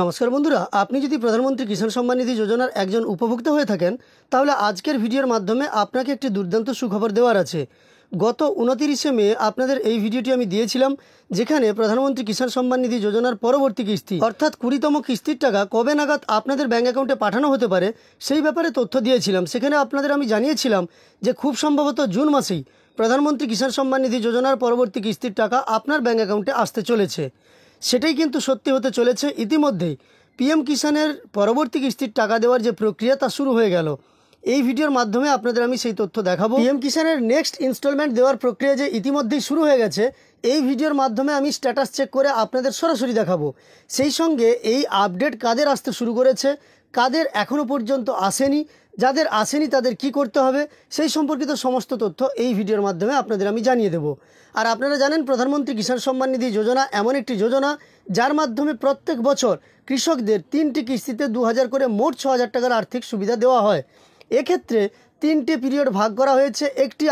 নমস্কার বন্ধুরা, আপনি যদি প্রধানমন্ত্রী কিষাণ সম্মান নিধি যোজনার একজন উপভোক্তা হয়ে থাকেন তাহলে আজকের ভিডিওর মাধ্যমে আপনাকে একটি দুর্দান্ত সুখবর দেওয়ার আছে। গত 29শে মে আপনাদের এই ভিডিওটি আমি দিয়েছিলাম, যেখানে প্রধানমন্ত্রী কিষাণ সম্মান নিধি যোজনার পরবর্তী কিস্তি অর্থাৎ 20তম কিস্তির টাকা কবে নাগাদ আপনাদের ব্যাঙ্ক অ্যাকাউন্টে পাঠানো হতে পারে সেই ব্যাপারে তথ্য দিয়েছিলাম। সেখানে আপনাদের আমি জানিয়েছিলাম যে খুব সম্ভবত জুন মাসেই প্রধানমন্ত্রী কিষাণ সম্মান নিধি যোজনার পরবর্তী কিস্তির টাকা আপনার ব্যাঙ্ক অ্যাকাউন্টে আসতে চলেছে। সেটাই কিন্তু সত্যি হতে চলেছে। ইতিমধ্যেই পিএম কিষাণের পরবর্তী কিস্তির টাকা দেওয়ার যে প্রক্রিয়া তা শুরু হয়ে গেল। এই ভিডিওর মাধ্যমে আপনাদের আমি সেই তথ্য দেখাবো। পিএম কিষাণের নেক্সট ইনস্টলমেন্ট দেওয়ার প্রক্রিয়া যে ইতিমধ্যেই শুরু হয়ে গেছে, এই ভিডিওর মাধ্যমে আমি স্ট্যাটাস চেক করে আপনাদের সরাসরি দেখাবো। সেই সঙ্গে এই আপডেট কাদের আসতে শুরু করেছে, কাদের এখনও পর্যন্ত আসেনি, যাদের আসেনি তাদের কি করতে হবে সেই সম্পর্কিত সমস্ত তথ্য এই ভিডিওর মাধ্যমে আপনাদের আমি জানিয়ে দেব। আর আপনারা জানেন প্রধানমন্ত্রী কিষাণ সম্মান নিধি যোজনা এমন একটি যোজনা যার মাধ্যমে প্রত্যেক বছর কৃষকদের 3টি কিস্তিতে 2000 করে মোট 6000 টাকার আর্থিক সুবিধা দেওয়া হয়। এক্ষেত্রে 3টে পিরিয়ড ভাগ করা হয়েছে। একটি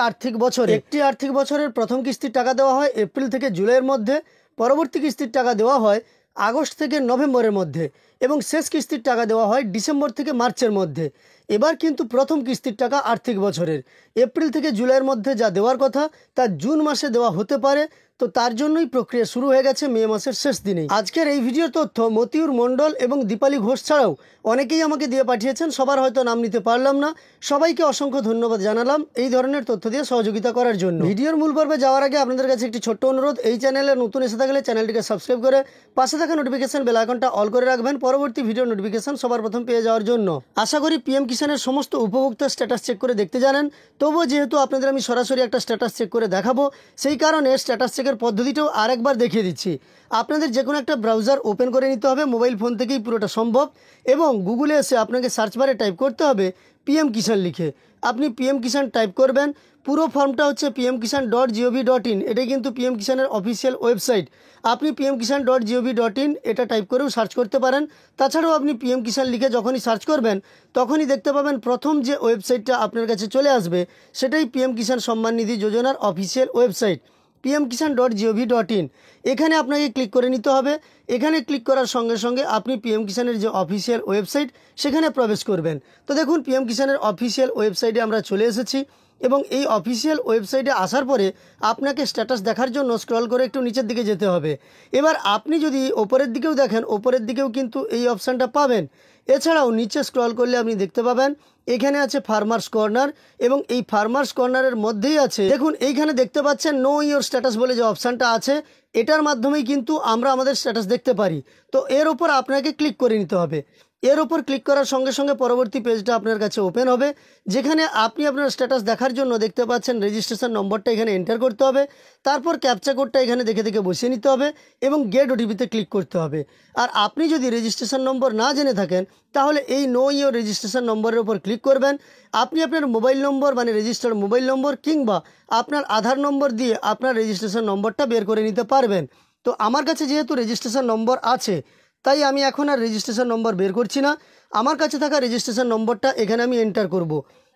আর্থিক বছরের প্রথম কিস্তির টাকা দেওয়া হয় এপ্রিল থেকে জুলাইয়ের মধ্যে, পরবর্তী কিস্তির টাকা দেওয়া হয় আগস্ট থেকে নভেম্বরের মধ্যে এবং শেষ কিস্তির টাকা দেওয়া হয় ডিসেম্বর থেকে মার্চের মধ্যে। এবার কিন্তু প্রথম কিস্তির টাকা আর্থিক বছরের এপ্রিল থেকে জুলাইয়ের মধ্যে যা দেওয়ার কথা তা জুন মাসে দেওয়া হতে পারে। তো তার জন্যই প্রক্রিয়া শুরু হয়ে গেছে মে মাসের শেষ দিনেই। আজকের এই ভিডিওর তথ্য মতিউর মণ্ডল এবং দীপালি ঘোষ ছাড়াও অনেকেই আমাকে দিয়ে পাঠিয়েছেন। সবার হয়তো নাম নিতে পারলাম না, সবাইকে অসংখ্য ধন্যবাদ জানালাম এই ধরনের তথ্য দিয়ে সহযোগিতা করার জন্য। ভিডিওর মূল পর্বে যাওয়ার আগে আপনাদের কাছে একটি ছোট্ট অনুরোধ, এই চ্যানেলে নতুন এসে থাকলে চ্যানেলটিকে সাবস্ক্রাইব করে পাশে থাকা নোটিফিকেশন বেল আইকনটা অল করে রাখবেন পরবর্তী ভিডিও নোটিফিকেশন সবার প্রথম পেয়ে যাওয়ার জন্য। আশা করি পিএম কিষাণের সমস্ত উপভোক্তার স্ট্যাটাস চেক করে দেখতে জানেন। তবুও যেহেতু আপনাদের আমি সরাসরি একটা স্ট্যাটাস চেক করে দেখাবো, সেই কারণে স্ট্যাটাস চেকের পদ্ধতিটাও আরেকবার দেখিয়ে দিচ্ছি। আপনাদের যে কোনো একটা ব্রাউজার ওপেন করে নিতে হবে, মোবাইল ফোন থেকেই পুরোটা সম্ভব, এবং গুগলে এসে আপনাকে সার্চ বারে টাইপ করতে হবে পিএম কিষাণ লিখে। আপনি পিএম কিষাণ টাইপ করবেন। পুরো ফর্মটা হচ্ছে pmkisan.gov.in, এটাই কিন্তু পিএম কিষাণের অফিসিয়াল ওয়েবসাইট। আপনি pmkisan.gov.in এটা টাইপ করেও সার্চ করতে পারেন। তাছাড়াও আপনি পিএম কিষাণ লিখে যখনই সার্চ করবেন তখনই দেখতে পাবেন প্রথম যে ওয়েবসাইটটা আপনার কাছে চলে আসবে সেটাই পিএম কিষাণ সম্মান নিধি যোজনার অফিসিয়াল ওয়েবসাইট pmkisan.gov.in। এখানে আপনাকে ক্লিক করে নিতে হবে। এখানে ক্লিক করার সঙ্গে সঙ্গে আপনি পিএম কিষাণের যে অফিসিয়াল ওয়েবসাইট সেখানে প্রবেশ করবেন। তো দেখুন পিএম কিষাণের অফিসিয়াল ওয়েবসাইটে আমরা চলে এসেছি এবং এই অফিসিয়াল ওয়েবসাইটে আসার পরে আপনাকে স্ট্যাটাস দেখার জন্য স্ক্রল করে একটু নিচের দিকে যেতে হবে। এবার আপনি যদি ওপরের দিকেও দেখেন, ওপরের দিকেও কিন্তু এই অপশানটা পাবেন। এছাড়াও নিচে স্ক্রল করলে আপনি দেখতে পাবেন এখানে আছে ফার্মার্স কর্নার, এবং এই ফার্মার্স কর্নারের মধ্যেই আছে দেখুন এইখানে দেখতে পাচ্ছেন নো ইওর স্ট্যাটাস বলে যে অপশানটা আছে, এটার মাধ্যমেই কিন্তু আমরা আমাদের স্ট্যাটাস দেখতে পারি। তো এর ওপর আপনাকে ক্লিক করে নিতে হবে। এর ওপর ক্লিক করার সঙ্গে সঙ্গে পরবর্তী পেজটা আপনার কাছে ওপেন হবে, যেখানে আপনি আপনার স্ট্যাটাস দেখার জন্য দেখতে পাচ্ছেন রেজিস্ট্রেশন নম্বরটা এখানে এন্টার করতে হবে, তারপর ক্যাপচা কোডটা এখানে দেখে দেখে বসিয়ে নিতে হবে এবং গেট ওটিপিতে ক্লিক করতে হবে। আর আপনি যদি রেজিস্ট্রেশন নম্বর না জেনে থাকেন তাহলে এই নো ইওর রেজিস্ট্রেশন নম্বরের উপর ক্লিক করবেন। আপনি আপনার মোবাইল নম্বর মানে রেজিস্টার্ড মোবাইল নম্বর কিংবা আপনার আধার নম্বর দিয়ে আপনার রেজিস্ট্রেশন নম্বরটা বের করে নিতে পারবেন। তো আমার কাছে যেহেতু রেজিস্ট্রেশন নম্বর আছে তাই আমি এখন আর রেজিস্ট্রেশন নম্বর বের করছি না। আমার কাছে থাকা রেজিস্ট্রেশন নম্বরটা এখানে আমি এন্টার করব।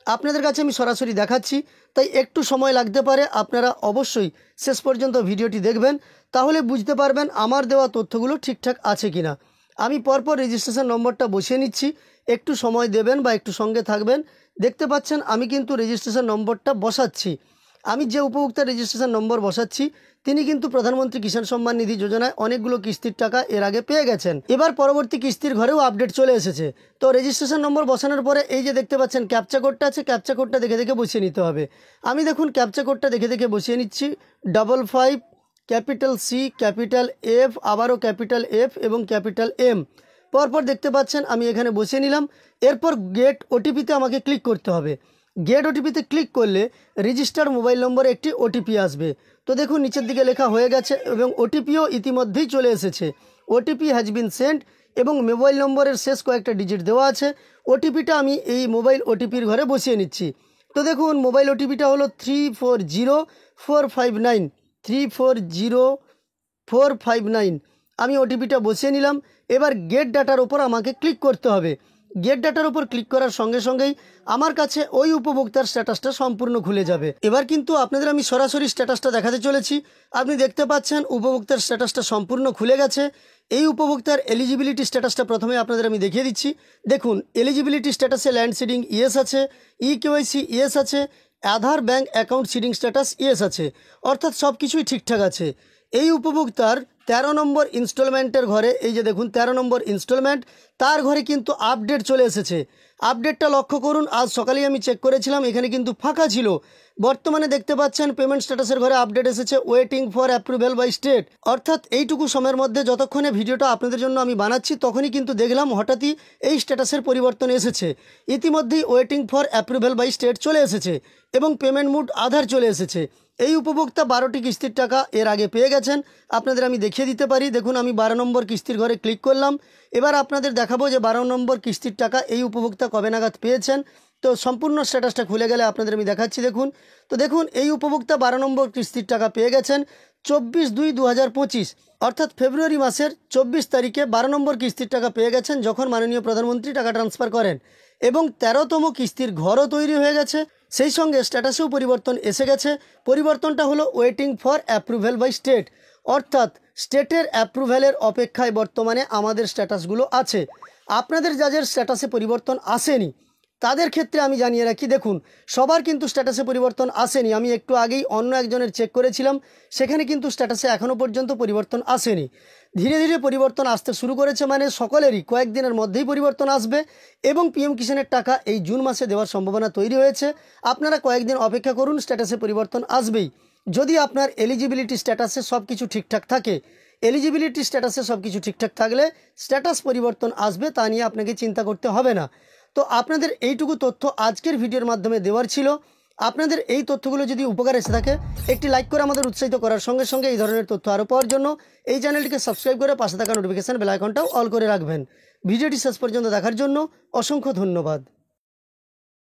আপনাদের কাছে আমি সরাসরি দেখাচ্ছি, তাই একটু সময় লাগতে পারে। আপনারা অবশ্যই শেষ পর্যন্ত ভিডিওটি দেখবেন, তাহলে বুঝতে পারবেন আমার দেওয়া তথ্যগুলো ঠিকঠাক আছে কিনা। আমি পরপর রেজিস্ট্রেশন নম্বরটা বসিয়ে নিচ্ছি, একটু সময় দেবেন বা একটু সঙ্গে থাকবেন। দেখতে পাচ্ছেন আমি কিন্তু রেজিস্ট্রেশন নম্বরটা বসাচ্ছি। আমি যে উপভোক্তার রেজিস্ট্রেশন নম্বর বসাচ্ছি তিনি কিন্তু প্রধানমন্ত্রী কিষাণ সম্মান নিধি যোজনায় অনেকগুলো কিস্তির টাকা এর আগে পেয়ে গেছেন। এবার পরবর্তী কিস্তির ঘরেও আপডেট চলে এসেছে। তো রেজিস্ট্রেশন নম্বর বসানোর পরে এই যে দেখতে পাচ্ছেন ক্যাপচা কোডটা আছে, ক্যাপচা কোডটা দেখে দেখে বসিয়ে নিতে হবে। আমি দেখুন ক্যাপচা কোডটা দেখে দেখে বসিয়ে নিচ্ছি। 55 ক্যাপিটাল সি ক্যাপিটাল এফ, আবারও ক্যাপিটাল এফ এবং ক্যাপিটাল এম। পরপর দেখতে পাচ্ছেন আমি এখানে বসিয়ে নিলাম। এরপর গেট ওটিপিতে আমাকে ক্লিক করতে হবে। গেট ওটিপিতে ক্লিক করলে রেজিস্টার্ড মোবাইল নম্বরে একটি ওটিপি আসবে। তো দেখুন নিচের দিকে লেখা হয়ে গেছে এবং ওটিপিও ইতিমধ্যেই চলে এসেছে। ওটিপি হ্যাজ বিন সেন্ট এবং মোবাইল নম্বরের শেষ কয়েকটা ডিজিট দেওয়া আছে। ওটিপিটা আমি এই মোবাইল ওটিপির ঘরে বসিয়ে নিচ্ছি। তো দেখুন মোবাইল ওটিপিটা হলো 340459 340459। আমি ওটিপিটা বসিয়ে নিলাম। এবার গেট ডাটার ওপর আমাকে ক্লিক করতে হবে। গেট ডাটার উপর ক্লিক করার সঙ্গে সঙ্গেই আমার কাছে ওই উপভোক্তার স্ট্যাটাসটা সম্পূর্ণ খুলে যাবে। এবার কিন্তু আপনাদের আমি সরাসরি স্ট্যাটাসটা দেখাতে চলেছি। আপনি দেখতে পাচ্ছেন উপভোক্তার স্ট্যাটাসটা সম্পূর্ণ খুলে গেছে এই উপভোক্তার এলিজিবিলিটি স্ট্যাটাসটা প্রথমে আপনাদের আমি দেখিয়ে দিচ্ছি। দেখুন, এলিজিবিলিটি স্ট্যাটাসে ল্যান্ড সিডিং ইয়েস আছে, ইকেওয়াইসি ইয়েস আছে, Aadhaar bank account seeding status yes আছে, অর্থাৎ সব কিছুই ঠিকঠাক আছে। এই উপভোক্তার 13 নম্বর ইনস্টলমেন্টের ঘরে, এই যে দেখুন 13 নম্বর ইনস্টলমেন্ট, তার ঘরে কিন্তু আপডেট চলে এসেছে। আপডেটটা লক্ষ্য করুন, আজ সকালেই আমি চেক করেছিলাম, এখানে কিন্তু ফাঁকা ছিল। বর্তমানে দেখতে পাচ্ছেন পেমেন্ট স্ট্যাটাসের ঘরে আপডেট এসেছে waiting for approval by state. অর্থাৎ এইটুকু সময়ের মধ্যে যতক্ষণে ভিডিওটা আপনাদের জন্য আমি বানাচ্ছি তখনই কিন্তু দেখলাম হঠাৎই এই স্ট্যাটাসের পরিবর্তন এসেছে। ইতিমধ্যেই waiting for approval by state চলে এসেছে এবং পেমেন্ট মুড আধার চলে এসেছে। এই উপভোক্তা 12টি কিস্তির টাকা এর আগে পেয়ে গেছেন। আপনাদের আমি দেখিয়ে দিতে পারি। দেখুন, আমি 12 নম্বর কিস্তির ঘরে ক্লিক করলাম। এবার আপনাদের দেখাবো যে 12 নম্বর কিস্তির টাকা এই উপভোক্তা কবে নাগাদ পেয়েছেন। তো সম্পূর্ণ স্ট্যাটাসটা খুলে গেলে আপনাদের আমি দেখাচ্ছি। দেখুন, তো দেখুন এই উপভোক্তা 12 নম্বর কিস্তির টাকা পেয়ে গেছেন 24/2/2025, অর্থাৎ ফেব্রুয়ারি মাসের 24 তারিখে 12 নম্বর কিস্তির টাকা পেয়ে গেছেন যখন মাননীয় প্রধানমন্ত্রী টাকা ট্রান্সফার করেন, এবং 13তম কিস্তির ঘরও তৈরি হয়ে গেছে। সেই সঙ্গে স্ট্যাটাসেও পরিবর্তন এসে গেছে। পরিবর্তনটা হলো waiting for approval by state, অর্থাৎ স্টেটের অ্যাপ্রুভেলের অপেক্ষায় বর্তমানে আমাদের স্ট্যাটাসগুলো আছে। আপনাদের যাদের স্ট্যাটাসে পরিবর্তন আসেনি তাদের ক্ষেত্রে আমি জানিয়ে রাখি, দেখুন সবার কিন্তু স্ট্যাটাসে পরিবর্তন আসেনি। আমি একটু আগেই অন্য একজনের চেক করেছিলাম, সেখানে কিন্তু স্ট্যাটাসে এখনও পর্যন্ত পরিবর্তন আসেনি। ধীরে ধীরে পরিবর্তন আসতে শুরু করেছে, মানে সকলেরই কয়েকদিনের মধ্যেই পরিবর্তন আসবে এবং পিএম কিষাণের টাকা এই জুন মাসে দেওয়ার সম্ভাবনা তৈরি হয়েছে। আপনারা কয়েকদিন অপেক্ষা করুন, স্ট্যাটাসে পরিবর্তন আসবেই। যদি আপনার এলিজিবিলিটি স্ট্যাটাসে সব কিছু ঠিকঠাক থাকে, এলিজিবিলিটি স্ট্যাটাসে সব কিছু ঠিকঠাক থাকলে স্ট্যাটাস পরিবর্তন আসবে, তা নিয়ে আপনাকে চিন্তা করতে হবে না। তো আপনাদের এইটুকু তথ্য আজকের ভিডিওর মাধ্যমে দেওয়ার ছিল। আপনাদের এই তথ্যগুলো যদি উপকার এসে থাকে, একটি লাইক করে আমাদের উৎসাহিত করার সঙ্গে সঙ্গে এই ধরনের তথ্য আরও পাওয়ার জন্য এই চ্যানেলটিকে সাবস্ক্রাইব করে পাশে থাকা নোটিফিকেশান বেল আইকনটাও অল করে রাখবেন। ভিডিওটি শেষ পর্যন্ত দেখার জন্য অসংখ্য ধন্যবাদ।